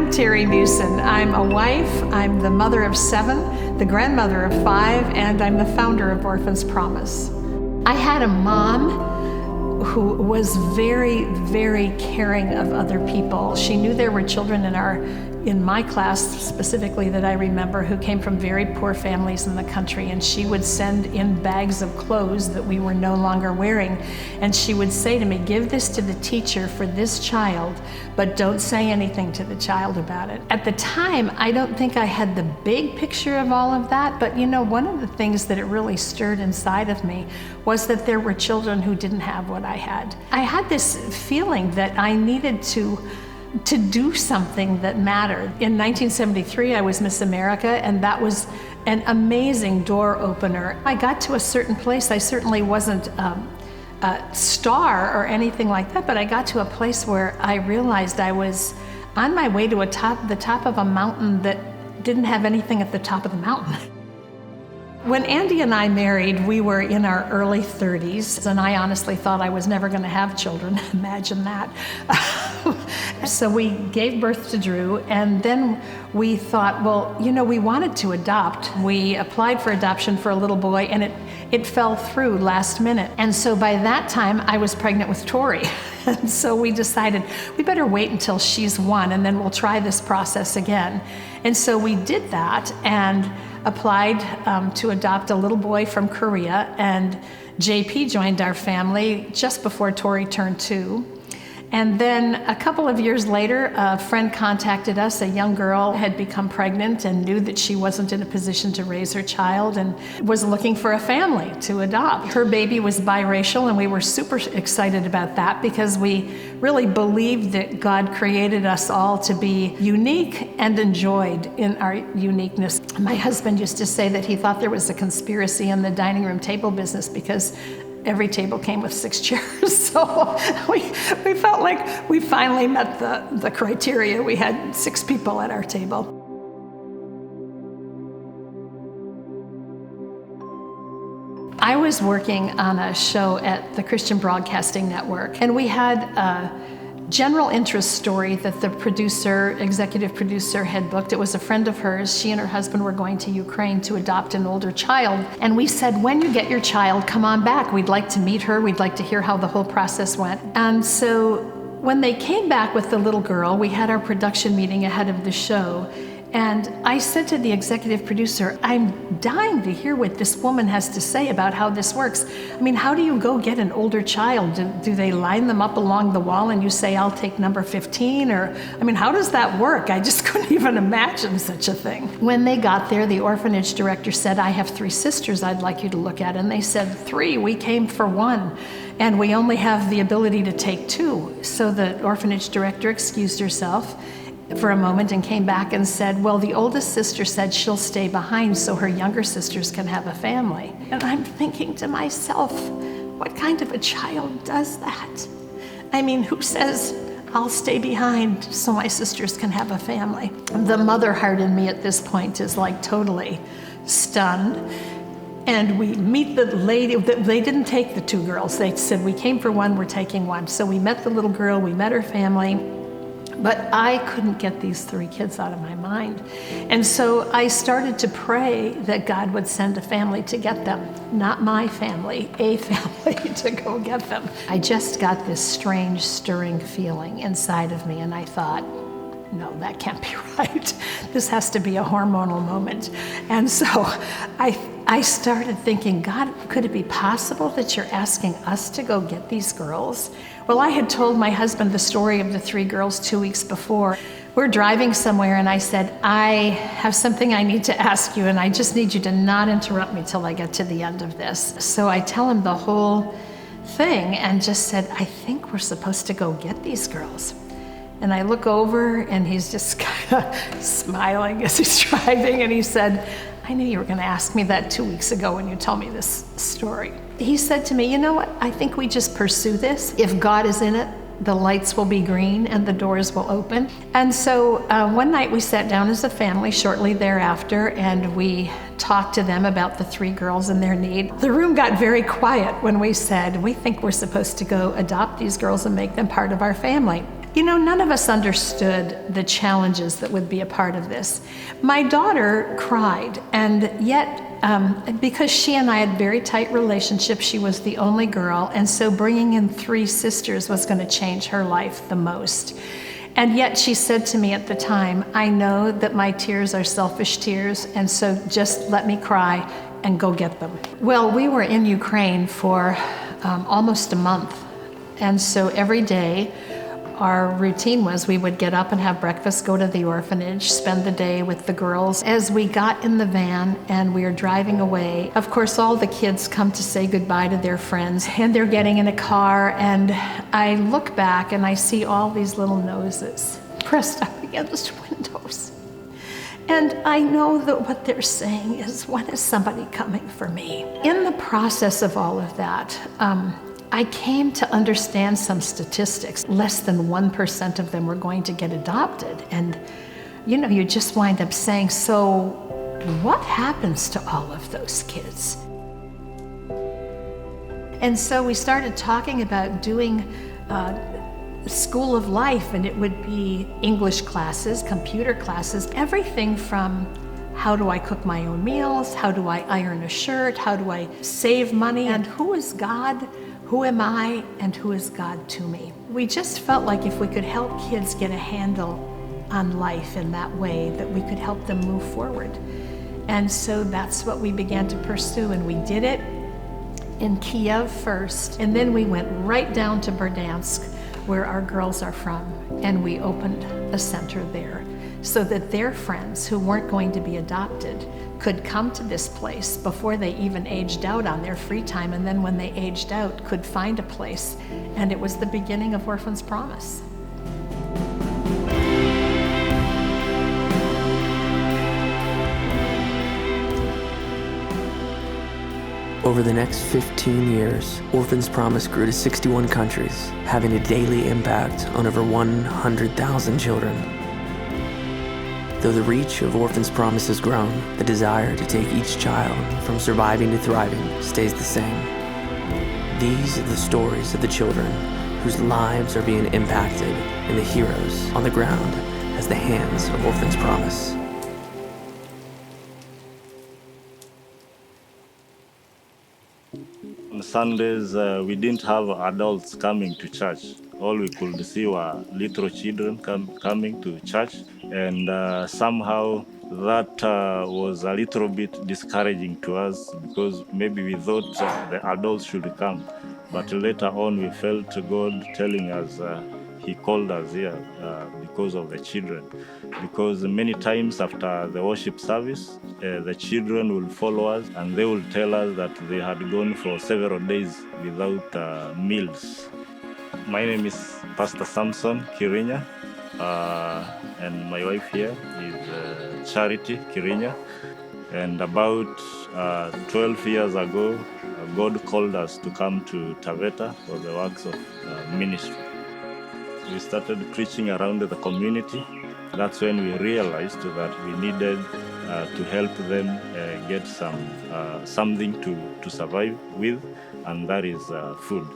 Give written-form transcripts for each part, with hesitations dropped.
I'm Terry Newson. I'm a wife, I'm the mother of 7, the grandmother of 5, and I'm the founder of Orphan Promise. I had a mom who was very, very caring of other people. She knew there were children in my class specifically that I remember who came from very poor families in the country, and she would send in bags of clothes that we were no longer wearing, and she would say to me, give this to the teacher for this child, but don't say anything to the child about it. At the time, I don't think I had the big picture of all of that, but you know, one of the things that it really stirred inside of me was that there were children who didn't have what I had. I had this feeling that I needed to do something that mattered. In 1973, I was Miss America, and that was an amazing door opener. I got to a certain place. I certainly wasn't a star or anything like that, but I got to a place where I realized I was on my way to the top of a mountain that didn't have anything at the top of the mountain. When Andy and I married, we were in our early 30s, and I honestly thought I was never going to have children. Imagine that. So we gave birth to Drew, and then we thought, well, you know, we wanted to adopt. We applied for adoption for a little boy, and it fell through last minute. And so by that time, I was pregnant with Tori. And so we decided we better wait until she's 1, and then we'll try this process again. And so we did that and applied to adopt a little boy from Korea, and JP joined our family just before Tori turned 2. And then a couple of years later, a friend contacted us. A young girl had become pregnant and knew that she wasn't in a position to raise her child and was looking for a family to adopt. Her baby was biracial, and we were super excited about that because we really believed that God created us all to be unique and enjoyed in our uniqueness. My husband used to say that he thought there was a conspiracy in the dining room table business because every table came with 6 chairs. So we felt like we finally met the criteria. We had 6 people at our table. I was working on a show at the Christian Broadcasting Network, and we had a general interest story that the executive producer had booked. It was a friend of hers. She and her husband were going to Ukraine to adopt an older child. And we said, when you get your child, come on back. We'd like to meet her. We'd like to hear how the whole process went. And so when they came back with the little girl, we had our production meeting ahead of the show. And I said to the executive producer, I'm dying to hear what this woman has to say about how this works. I mean, how do you go get an older child? Do they line them up along the wall and you say, I'll take number 15? Or, I mean, how does that work? I just couldn't even imagine such a thing. When they got there, the orphanage director said, I have 3 sisters I'd like you to look at. And they said, 3, we came for 1. And we only have the ability to take 2. So the orphanage director excused herself for a moment and came back and said, well, the oldest sister said she'll stay behind so her younger sisters can have a family. And I'm thinking to myself, what kind of a child does that? I mean, who says, I'll stay behind so my sisters can have a family? The mother heart in me at this point is like totally stunned. And we meet the lady. They didn't take the 2 girls. They said, we came for 1, we're taking 1. So we met the little girl, we met her family. But I couldn't get these 3 kids out of my mind. And so I started to pray that God would send a family to get them. Not my family, a family to go get them. I just got this strange, stirring feeling inside of me, and I thought, no, that can't be right. This has to be a hormonal moment. And so I started thinking, God, could it be possible that you're asking us to go get these girls? Well, I had told my husband the story of the 3 girls 2 weeks before. We're driving somewhere, and I said, I have something I need to ask you, and I just need you to not interrupt me till I get to the end of this. So I tell him the whole thing and just said, I think we're supposed to go get these girls. And I look over, and he's just kind of smiling as he's driving, and he said, I knew you were going to ask me that 2 weeks ago when you told me this story. He said to me, you know what, I think we just pursue this. If God is in it, the lights will be green and the doors will open. And so one night we sat down as a family shortly thereafter, and we talked to them about the 3 girls and their need. The room got very quiet when we said, we think we're supposed to go adopt these girls and make them part of our family. None of us understood the challenges that would be a part of this. My daughter cried, and yet, because she and I had very tight relationships, she was the only girl, and so bringing in 3 sisters was going to change her life the most. And yet she said to me at the time, I know that my tears are selfish tears, and so just let me cry and go get them. Well, we were in Ukraine for almost a month, and so every day our routine was we would get up and have breakfast, go to the orphanage, spend the day with the girls. As we got in the van and we were driving away, of course all the kids come to say goodbye to their friends, and they're getting in a car, and I look back and I see all these little noses pressed up against windows. And I know that what they're saying is, when is somebody coming for me? In the process of all of that, I came to understand some statistics. Less than 1% of them were going to get adopted. And you just wind up saying, so what happens to all of those kids? And so we started talking about doing School of Life, and it would be English classes, computer classes, everything from how do I cook my own meals, how do I iron a shirt, how do I save money, and who is God? Who am I, and who is God to me? We just felt like if we could help kids get a handle on life in that way, that we could help them move forward. And so that's what we began to pursue, and we did it in Kiev first, and then we went right down to Berdansk, where our girls are from, and we opened a center there so that their friends who weren't going to be adopted could come to this place before they even aged out on their free time, and then when they aged out could find a place. And it was the beginning of Orphan Promise. Over the next 15 years, Orphan Promise grew to 61 countries, having a daily impact on over 100,000 children. Though the reach of Orphan Promise has grown, the desire to take each child from surviving to thriving stays the same. These are the stories of the children whose lives are being impacted, and the heroes on the ground as the hands of Orphan Promise. On Sundays, we didn't have adults coming to church. All we could see were little children coming to church, and somehow that was a little bit discouraging to us, because maybe we thought the adults should come. But later on, we felt God telling us He called us here because of the children. Because many times after the worship service, the children will follow us, and they will tell us that they had gone for several days without meals. My name is Pastor Samson Kirinya, and my wife here is Charity Kirinya. And about 12 years ago, God called us to come to Taveta for the works of ministry. We started preaching around the community. That's when we realized that we needed to help them get something to survive with, and that is food.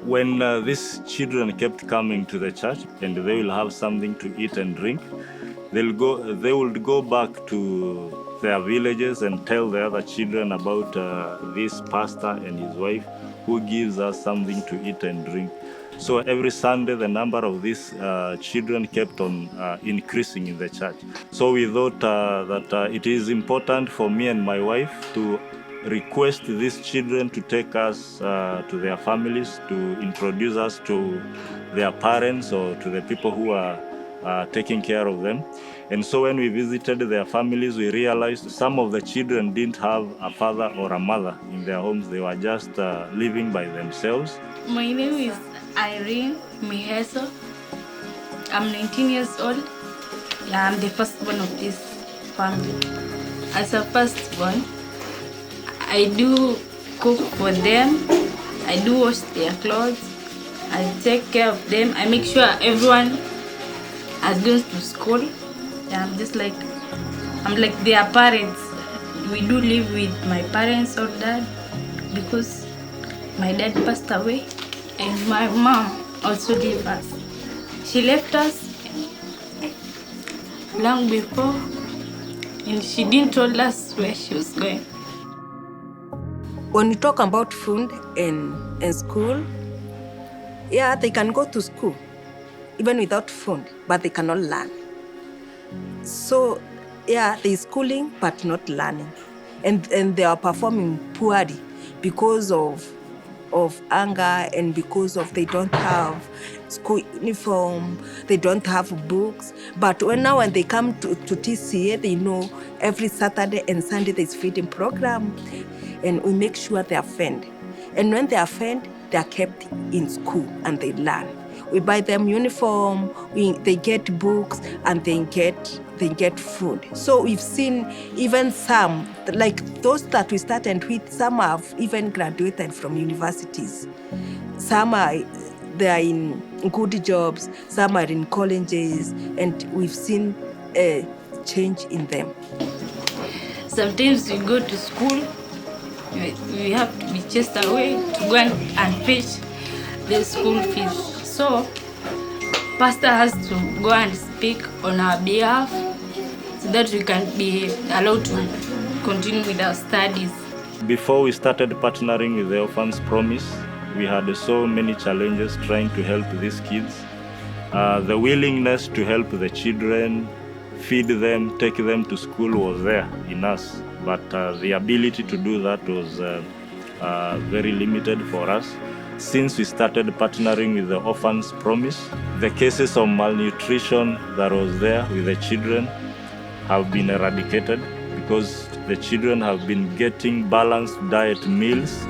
When these children kept coming to the church and they will have something to eat and drink, they would go back to their villages and tell the other children about this pastor and his wife who gives us something to eat and drink. So every Sunday, the number of these children kept on increasing in the church. So we thought that it is important for me and my wife to request these children to take us to their families, to introduce us to their parents or to the people who are taking care of them. And so when we visited their families, we realized some of the children didn't have a father or a mother in their homes. They were just living by themselves. My name is Irene Miheso. I'm 19 years old. Yeah, I'm the firstborn of this family. As a firstborn, I do cook for them. I do wash their clothes. I take care of them. I make sure everyone has gone to school. Yeah, I'm like their parents. We do live with my parents or dad because my dad passed away and my mom also gave us. She left us long before, and she didn't tell us where she was going. When we talk about food in school, yeah, they can go to school even without food, but they cannot learn. So, yeah, they're schooling but not learning. And they are performing poorly because of anger and because of they don't have school uniform, they don't have books. But when they come to TCA, they know every Saturday and Sunday there's feeding program, and we make sure they are fed. And when they are fed, they are kept in school and they learn. We buy them uniform, they get books, and they get food. So we've seen even some, like those that we started with, some have even graduated from universities. Some they are in good jobs, some are in colleges, and we've seen a change in them. Sometimes we go to school, we have to be chased away to go and fetch the school fees. So pastor has to go and speak on our behalf so that we can be allowed to continue with our studies. Before we started partnering with the Orphan Promise, we had so many challenges trying to help these kids. The willingness to help the children, feed them, take them to school was there in us, but the ability to do that was very limited for us. Since we started partnering with the Orphan Promise, the cases of malnutrition that was there with the children have been eradicated because the children have been getting balanced diet meals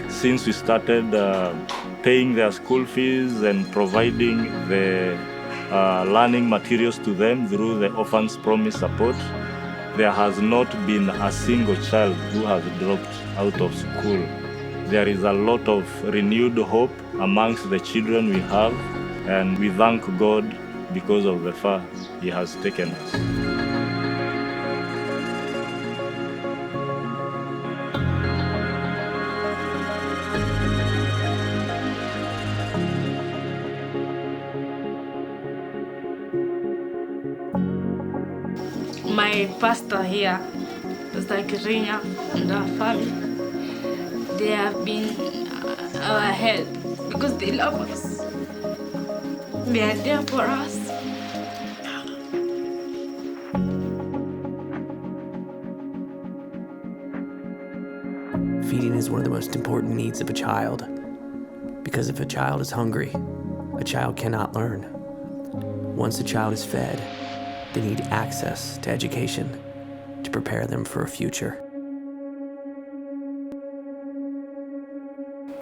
since we started paying their school fees and providing the learning materials to them through the Orphan Promise support. There has not been a single child who has dropped out of school. There is a lot of renewed hope amongst the children we have, and we thank God because of the far He has taken us. My pastor here, Pastor Ukrainian, and our family, they have been our help because they love us. They are there for us. Feeding is one of the most important needs of a child, because if a child is hungry, a child cannot learn. Once a child is fed, they need access to education to prepare them for a future.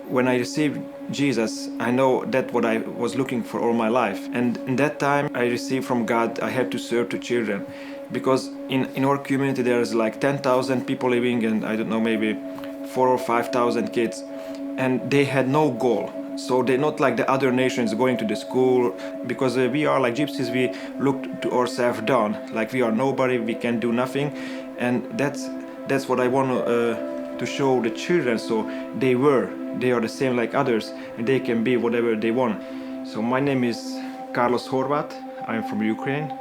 When I received Jesus, I know that's what I was looking for all my life. And in that time, I received from God, I had to serve to children. Because in our community, there's like 10,000 people living, and I don't know, maybe 4,000 or 5,000 kids. And they had no goal. So they're not like the other nations going to the school, because we are like gypsies, we look to ourselves down, like we are nobody, we can do nothing. And that's what I want to show the children, so they are the same like others, and they can be whatever they want. So my name is Carlos Horvat, I'm from Ukraine,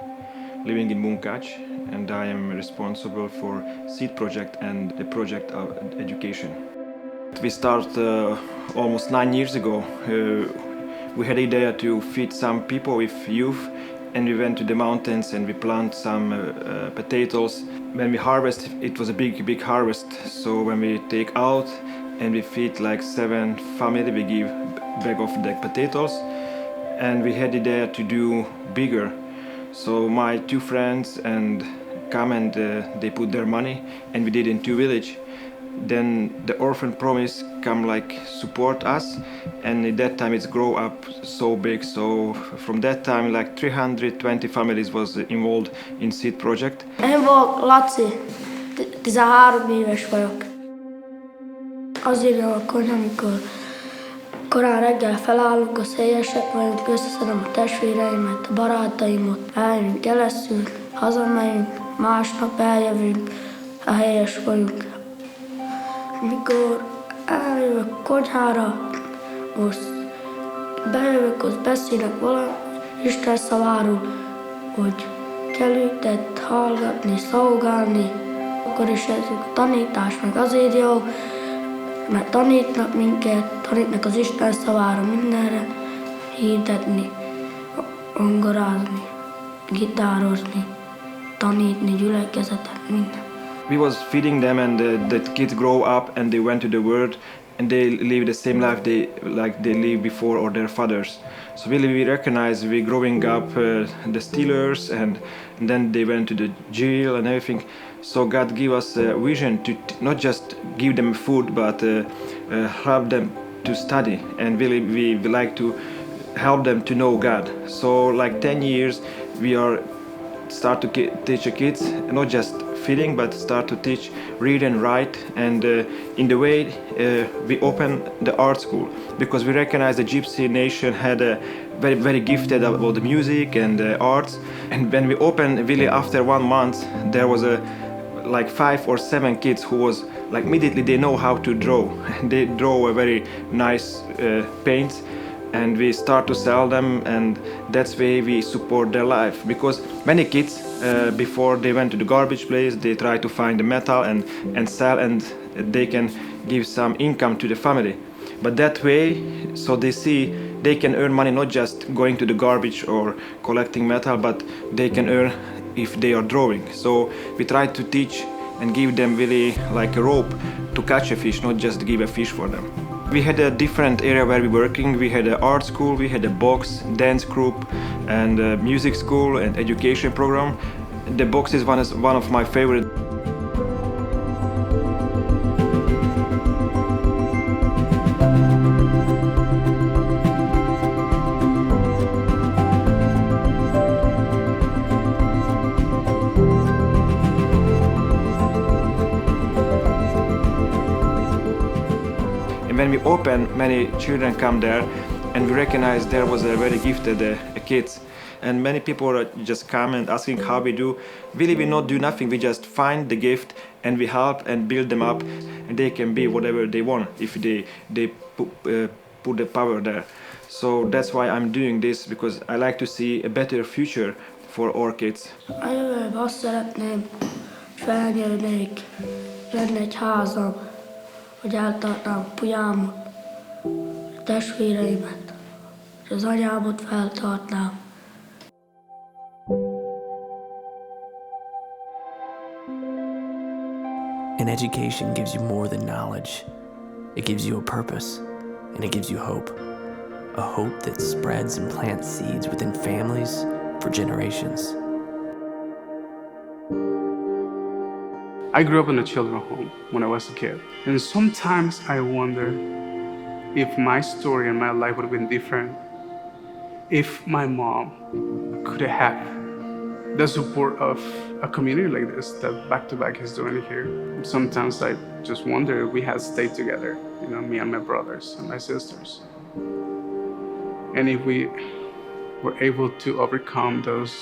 living in Munkac, and I am responsible for Seed Project and the project of education. We started almost 9 years ago. We had the idea to feed some people with youth, and we went to the mountains and we planted some potatoes. When we harvest, it was a big harvest. So when we take out and we feed like 7 families, we give bag of the potatoes. And we had the idea to do bigger. So my 2 friends and come and they put their money, and we did in 2 villages. Then the Orphan Promise come like support us, and at that time it's grow up so big. So from that time like 320 families was involved in Seed Project. Én vagyok Laci, 13 éves vagyok. Az írja a konyha, amikor korán reggel felállunk, az helyesek vagyunk, összeszedem a testvéreimet, a barátaimat, eljövünk keresztül, hazamegyünk, másnap eljövünk, a helyes vagyunk. Mikor eljövök konyhára, most bejövök, azt beszélek valami, Isten szaváról, hogy kell őket hallgatni, szolgálni, akkor is ez a tanítás meg azért jó, mert tanítnak minket, tanítnak az Isten szavára mindenre, hirdetni, ongorázni, gitározni, tanítni, gyülekezetet, minden. We was feeding them, and the kids grow up and they went to the world and they live the same life they lived before or their fathers. So really we recognize we growing up the Steelers and then they went to the jail and everything. So God gave us a vision to not just give them food but help them to study, and really we like to help them to know God. So like 10 years we are start to teach the kids not just feeding but start to teach read and write, and in the way we open the art school because we recognize the Gypsy nation had a very gifted about the music and the arts, and when we opened really after 1 month there was like 5 or 7 kids who was like immediately they know how to draw and they draw a very nice paints, and we start to sell them, and that's way we support their life because many kids before they went to the garbage place they try to find the metal and sell, and they can give some income to the family, but that way so they see they can earn money not just going to the garbage or collecting metal, but they can earn if they are drawing. So we try to teach and give them really like a rope to catch a fish, not just give a fish for them. We had a different area where we were working. We had an art school, we had a box, dance group, and a music school and education program. The box is one of my favorite. When we open, many children come there, and we recognize there was a very gifted kids, and many people just come and asking how we do. Really, we not do nothing. We just find the gift and we help and build them up, and they can be whatever they want if they put the power there. So that's why I'm doing this, because I like to see a better future for our kids. A jövőben azt szeretném, hogy felnőnék, lenne egy házam, hogy eltartnám pulyámot, a testvéreimet, és az anyámot feltartnám. An education gives you more than knowledge. It gives you a purpose, and it gives you hope. A hope that spreads and plants seeds within families for generations. I grew up in a children's home when I was a kid, and sometimes I wonder if my story and my life would have been different if my mom could have the support of a community like this that Back to Back is doing here. Sometimes I just wonder if we had stayed together, you know, me and my brothers and my sisters, and if we were able to overcome those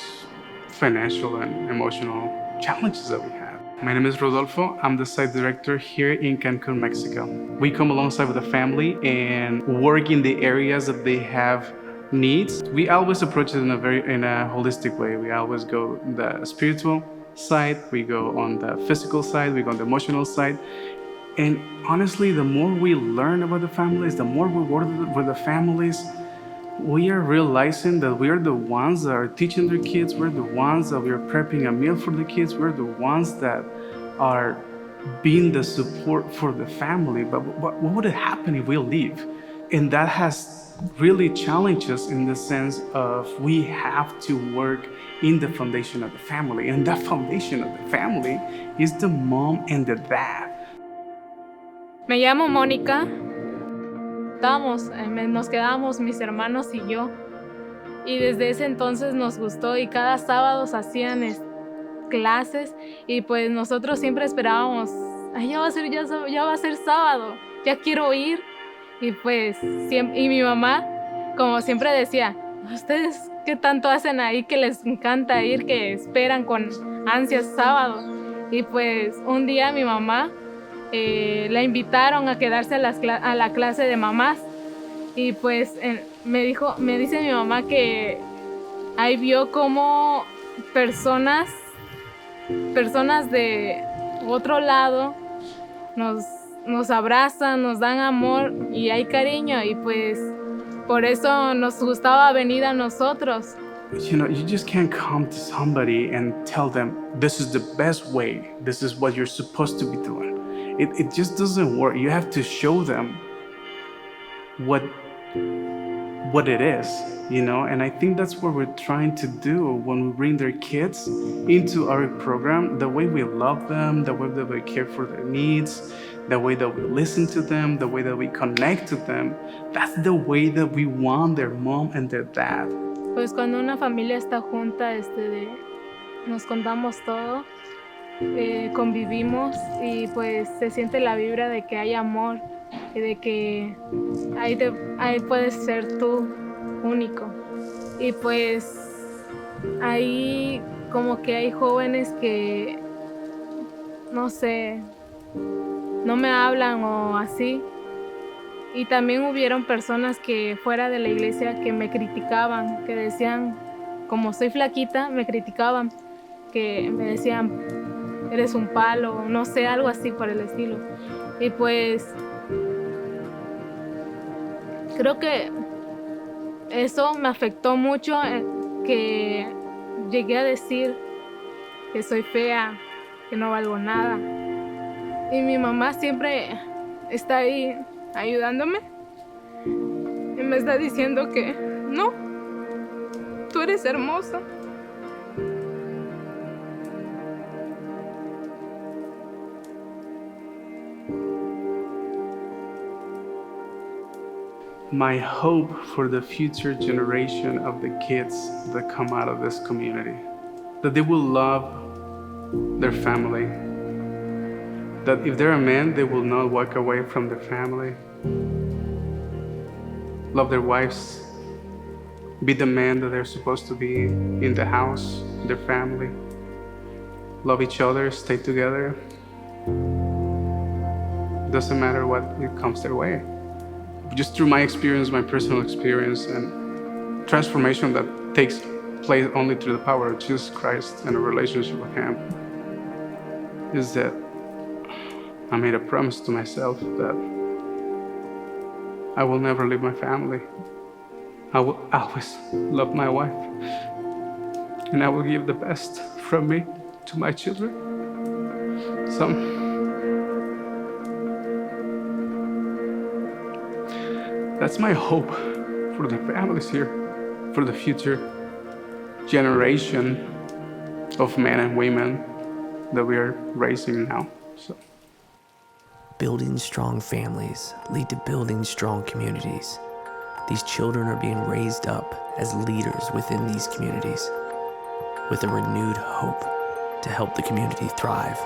financial and emotional challenges that we had. My name is Rodolfo. I'm the site director here in Cancun, Mexico. We come alongside with the family and work in the areas that they have needs. We always approach it in a holistic way. We always go on the spiritual side, we go on the physical side, we go on the emotional side. And honestly, the more we learn about the families, the more we work with the families, we are realizing that we are the ones that are teaching their kids, we're the ones that we are prepping a meal for the kids, we're the ones that are being the support for the family. But what would happen if we leave? And that has really challenged us in the sense of we have to work in the foundation of the family. And that foundation of the family is the mom and the dad. Me llamo Mónica. Nos quedamos mis hermanos y yo, y desde ese entonces nos gustó, y cada sábado se hacían clases, y pues nosotros siempre esperábamos, ya va a ser sábado, ya quiero ir. Y pues y mi mamá, como siempre decía, ustedes qué tanto hacen ahí que les encanta ir, que esperan con ansias sábado. Y pues un día mi mamá la invitaron a quedarse a la clase de mamás, y pues me dice mi mamá que ahí vio cómo personas de otro lado nos abrazan, nos dan amor y hay cariño, y pues por eso nos gustaba venir a nosotros. You know, you just can't come to somebody and tell them this is the best way, this is what you're supposed to be doing. It just doesn't work. You have to show them what it is, you know. And I think that's what we're trying to do when we bring their kids into our program. The way we love them, the way that we care for their needs, the way that we listen to them, the way that we connect to them, that's the way that we want their mom and their dad. Pues cuando una familia está junta, nos contamos todo, convivimos, y pues se siente la vibra de que hay amor y de que ahí puedes ser tú único. Y pues ahí como que hay jóvenes que, no sé, no me hablan o así. Y también hubieron personas que fuera de la iglesia que me criticaban, que decían, como soy flaquita, me criticaban, que me decían, eres un palo, no sé, algo así por el estilo. Y pues creo que eso me afectó mucho, que llegué a decir que soy fea, que no valgo nada. Y mi mamá siempre está ahí ayudándome y me está diciendo que no, tú eres hermosa. My hope for the future generation of the kids that come out of this community, that they will love their family, that if they're a man, they will not walk away from their family, love their wives, be the man that they're supposed to be in the house, their family, love each other, stay together. Doesn't matter what it comes their way. Just through my experience, my personal experience, and transformation that takes place only through the power of Jesus Christ and a relationship with Him, is that I made a promise to myself that I will never leave my family. I will always love my wife, and I will give the best from me to my children. That's my hope for the families here, for the future generation of men and women that we are raising now. So, Building strong families lead to building strong communities. These children are being raised up as leaders within these communities with a renewed hope to help the community thrive.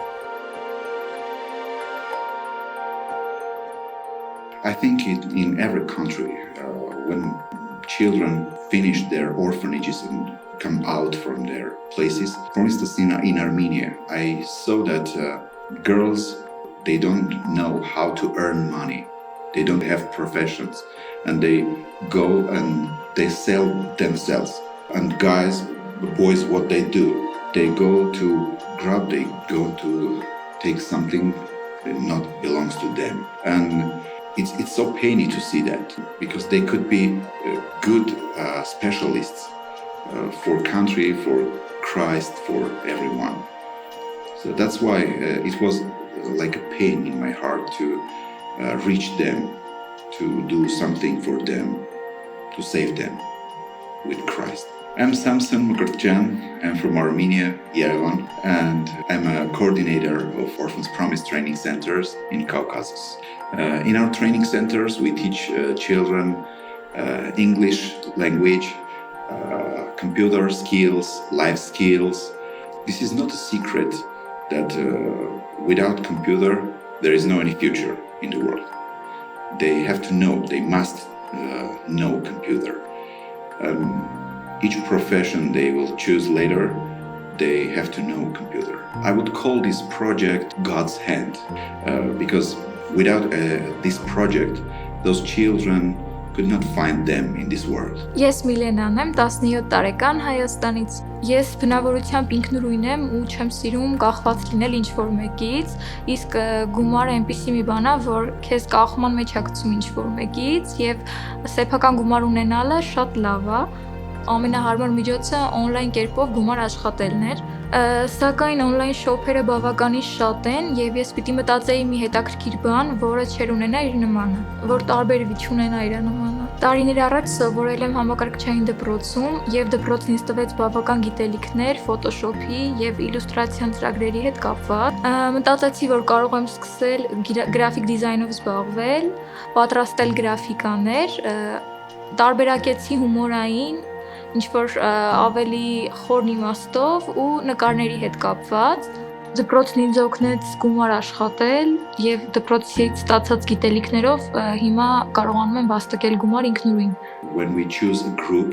I think in every country, when children finish their orphanages and come out from their places, for instance, in Armenia, I saw that girls, they don't know how to earn money. They don't have professions, and they go and they sell themselves. And guys, boys, what they do, they go to grab, they go to take something that not belongs to them. And it's so painful to see that, because they could be good specialists for country, for Christ, for everyone. So that's why it was like a pain in my heart to reach them, to do something for them, to save them with Christ. I'm Samson Mkrtjan. I'm from Armenia, Yerevan, and I'm a coordinator of Orphan Promise training centers in Caucasus. In our training centers, we teach children English language, computer skills, life skills. This is not a secret that without computer, there is no any future in the world. They have to know, they must know computer. Each profession they will choose later, they have to know computer. I would call this project God's hand, because without this project, those children could not find them in this world. Ես Միլենան եմ, 17 տարեկան Հայաստանից։ Ես բնավորությամբ ինքնուրույն եմ ու չեմ սիրում կախված լինել ինչ-որ մեկից, իսկ գումարը այնպիսի մի բան է, որ քեզ կախման մեջ է գցում ինչ-որ մեկից եւ սեփական գումար ունենալը շատ լավ է։ Ամենահարմար միջոցը on-line կերպով գումար աշխատելն էր, սակայն on-line շոփերը բավականին շատ են եւ ես պիտի մտածեի մի հետաքրքիր բան, որը չեր ունենա իր նմանը, որ տարբերվի չունենա իր նմանը։ Տարիներ առաջ սովորել եմ համակարգչային դպրոցում եւ դպրոցն ինձ տվեց բավական գիտելիքներ Photoshop-ի եւ իլյուստրացիոն ծրագրերի հետ կապված։ Մտածեցի, որ կարող եմ սկսել գրաֆիկ դիզայնով զբաղվել, պատրաստել գրաֆիկաներ, տարբերակեցի հումորային ինչ-որ ավելի խորն իմաստով ու նկարների հետ կապված։ Դպրոցն ինձ օգնեց գումար աշխատել եւ դպրոցից ստացած գիտելիքներով հիմա կարողանում եմ վաստակել գումար ինքնուրույն։ When we choose a group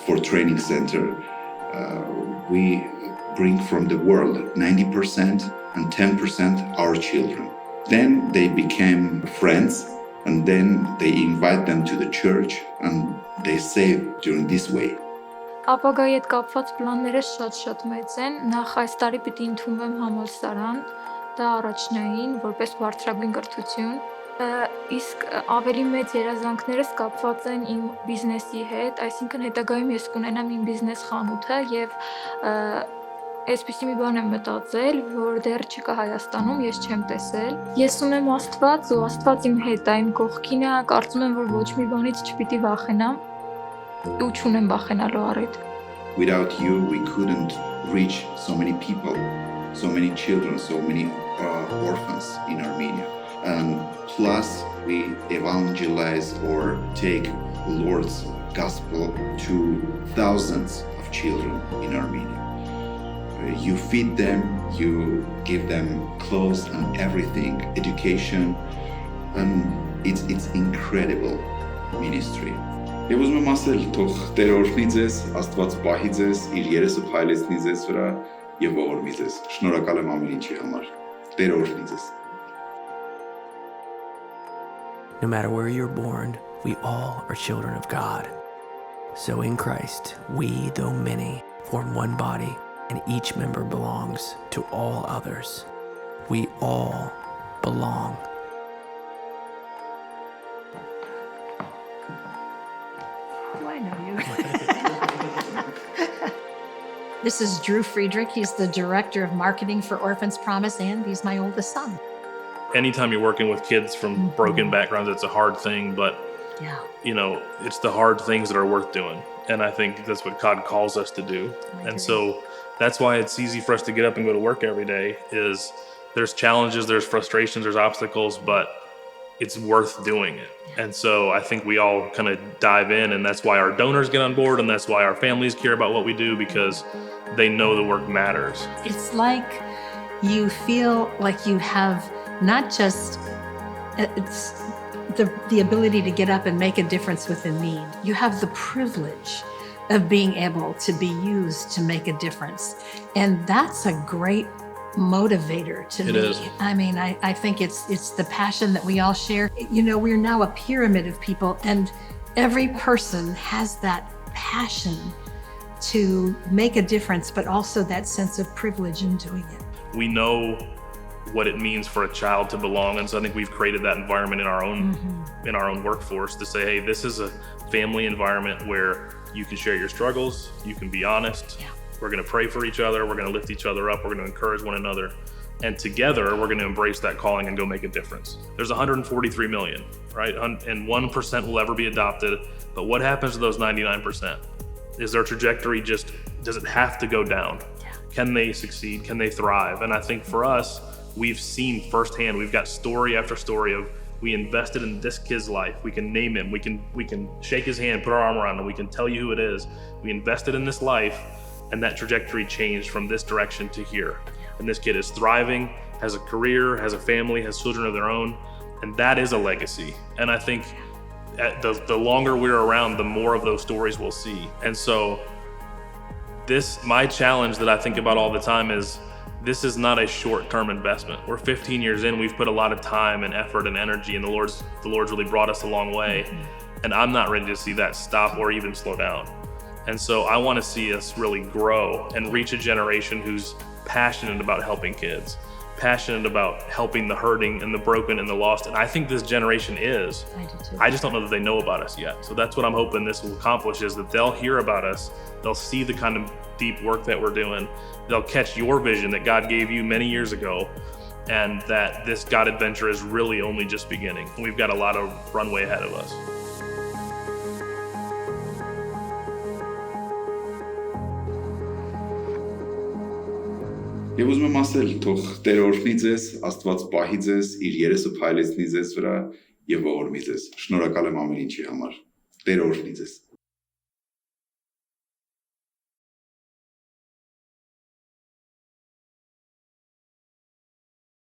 for training center, we bring from the world 90% and 10% our children. Then they became friends and then they invite them to the church and they save during this way. Ապագայի հետ կապված պլանները շատ մեծ են։ Նախ այս տարի պիտի ընդունվեմ համալսարան, դա առաջնային, որպես բարձրագույն կրթություն։ Իսկ ավելի մեծ երազանքներս կապված են իմ բիզնեսի հետ, այսինքն հետագայում ես կունենամ իմ բիզնես խանութը եւ այսպիսի մի բան եմ մտածել, որ դեռ չկա Հայաստանում, ես չեմ տեսել։ Ես ունեմ Աստված ու Աստված իմ հետ է, իմ կողքին է, կարծում եմ, որ ոչ մի բանից չպիտի վախենամ ու չունեմ վախենալու առիթ։ Without you, we couldn't reach so many people, so many children, so many orphans in Armenia. And plus, we evangelize or take Lord's gospel to thousands of children in Armenia. You feed them, you give them clothes and everything, education, and it's incredible ministry. Եվ ուզում եմ ասել, թող Տերը օրհնի ձեզ, Աստված պահի ձեզ, իր երեսը փայլեցնի ձեզ վրա եւ ողորմի ձեզ։ Շնորհակալ եմ ամեն ինչի համար։ Տերը օրհնի ձեզ։ No matter where you're born, we all are children of God. So in Christ, we, though many, form one body, and each member belongs to all others. We all belong. Do I know you? This is Drew Friedrich. He's the director of marketing for Orphan Promise, and he's my oldest son. Anytime you're working with kids from broken backgrounds, it's a hard thing, but you know, it's the hard things that are worth doing. And I think that's what God calls us to do. And so that's why it's easy for us to get up and go to work every day, is there's challenges, there's frustrations, there's obstacles, but it's worth doing it. And so I think we all kind of dive in, and that's why our donors get on board, and that's why our families care about what we do, because they know the work matters. It's like you feel like you have not just it's the ability to get up and make a difference with a need. You have the privilege of being able to be used to make a difference. And that's a great motivator to me. It is. I mean, I think it's the passion that we all share. You know, we're now a pyramid of people, and every person has that passion to make a difference, but also that sense of privilege in doing it. We know what it means for a child to belong, and so I think we've created that environment in our own workforce to say, hey, this is a family environment where you can share your struggles, you can be honest. We're going to pray for each other, we're going to lift each other up, we're going to encourage one another, and together we're going to embrace that calling and go make a difference. There's 143 million, right? And 1% will ever be adopted, but what happens to those 99%? Is their trajectory just, does it have to go down? Can they succeed? Can they thrive? And I think for us, we've seen firsthand, we've got story after story of, we invested in this kid's life. We can name him, we can shake his hand, put our arm around him, we can tell you who it is. We invested in this life, and that trajectory changed from this direction to here. And this kid is thriving, has a career, has a family, has children of their own, and that is a legacy. And I think the longer we're around, the more of those stories we'll see. And so my challenge that I think about all the time is, this is not a short-term investment. We're 15 years in, we've put a lot of time and effort and energy, and the Lord's really brought us a long way. And I'm not ready to see that stop or even slow down. And so I want to see us really grow and reach a generation who's passionate about helping kids, passionate about helping the hurting and the broken and the lost. And I think this generation is. I do too. I just don't know that they know about us yet. So that's what I'm hoping this will accomplish, is that they'll hear about us, they'll see the kind of deep work that we're doing, they'll catch your vision that God gave you many years ago, and that this God adventure is really only just beginning. We've got a lot of runway ahead of us. Եվ ուզում եմ ասել, թող Տեր օրհնի ձեզ, Աստված պահի ձեզ, իր երեսը փայլեցնի ձեզ վրա եւ ողորմի ձեզ։ Շնորհակալ եմ ամեն ինչի համար։ Տեր օրհնի ձեզ։